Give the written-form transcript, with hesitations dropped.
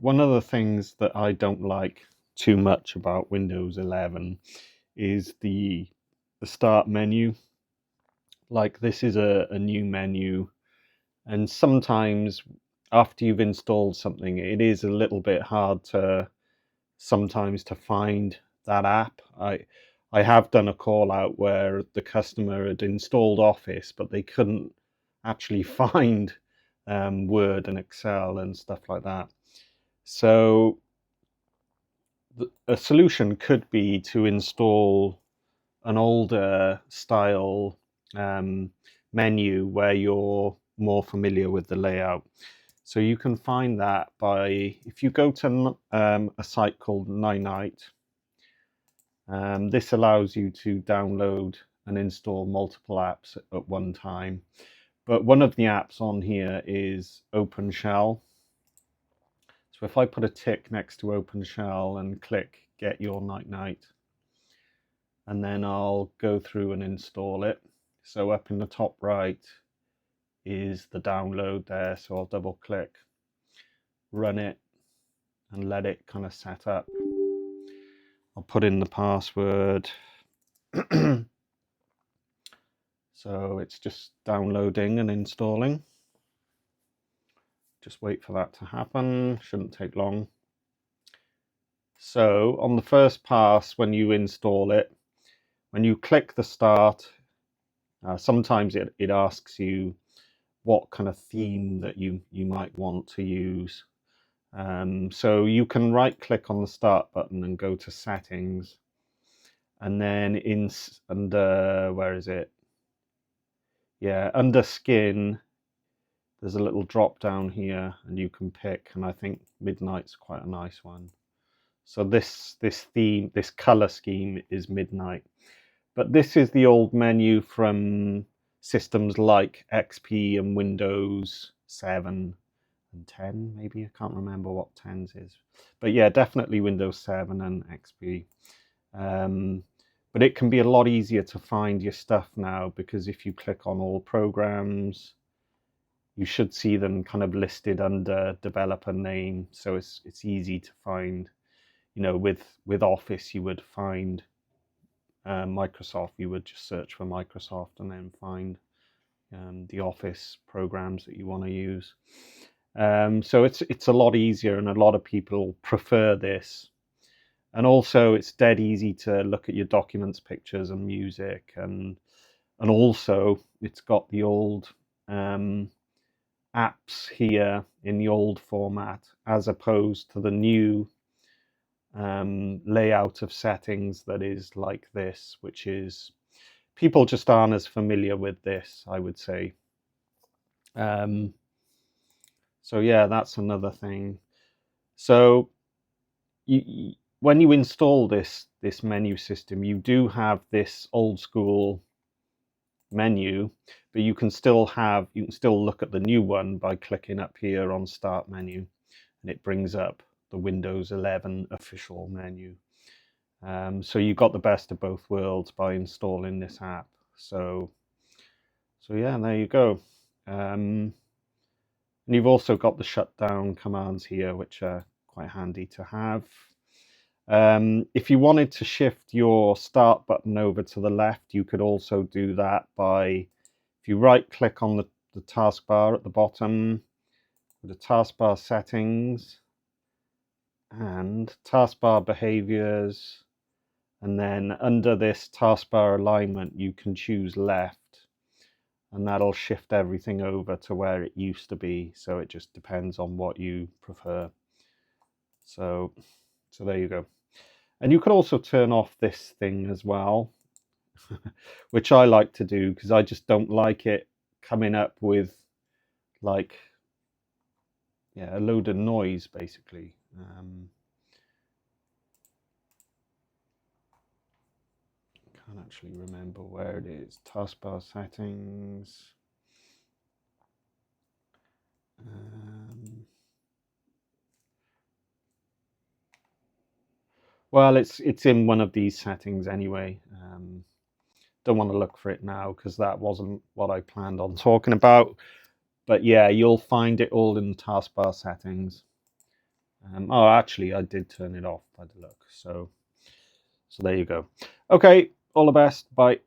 One of the things that I don't like too much about Windows 11 is the start menu. Like, this is a new menu, and sometimes after you've installed something, it is a little bit hard to sometimes to find that app. I have done a call out where the customer had installed Office, but they couldn't actually find Word and Excel and stuff like that. So a solution could be to install an older style menu where you're more familiar with the layout. So you can find that by, if you go to a site called Ninite. This allows you to download and install multiple apps at one time. But one of the apps on here is Openshell. So if I put a tick next to Openshell and click Get Your Night, and then I'll go through and install it. So up in the top right is the download there. So I'll double click, run it, and let it kind of set up. I'll put in the password. So it's just downloading and installing. Just wait for that to happen. Shouldn't take long. So on the first pass, when you install it, when you click the start, sometimes it asks you what kind of theme that you might want to use. So you can right click on the start button and go to settings, and then under, where is it? Yeah, under skin, there's a little drop down here and you can pick, and I think Midnight's quite a nice one. So this theme, this color scheme is Midnight. But this is the old menu from systems like XP and Windows 7 and 10, maybe. I can't remember what 10's is. But yeah, definitely Windows 7 and XP. But it can be a lot easier to find your stuff now, because if you click on all programs, you should see them kind of listed under developer name. So it's easy to find. You know, with Office, you would find Microsoft. You would just search for Microsoft and then find the Office programs that you want to use. So it's a lot easier, and a lot of people prefer this. And also, it's dead easy to look at your documents, pictures, and music, and also it's got the old apps here in the old format, as opposed to the new layout of settings that is like this, which is, people just aren't as familiar with this, I would say. So yeah, that's another thing. So when you install this menu system, you do have this old school menu, but you can still look at the new one by clicking up here on Start Menu, and it brings up the Windows 11 official menu. So you got the best of both worlds by installing this app. So yeah, there you go. And you've also got the shutdown commands here, which are quite handy to have. If you wanted to shift your start button over to the left, you could also do that by, if you right click on the taskbar at the bottom, the taskbar settings and taskbar behaviors, and then under this taskbar alignment you can choose left, and that'll shift everything over to where it used to be. So it just depends on what you prefer. So there you go. And you can also turn off this thing as well, which I like to do because I just don't like it coming up with like, yeah, a load of noise basically. Can't actually remember where it is. Taskbar settings. Well, it's in one of these settings anyway. Don't want to look for it now because that wasn't what I planned on talking about. But yeah, you'll find it all in taskbar settings. Oh, actually, I did turn it off by the look. So there you go. Okay, all the best. Bye.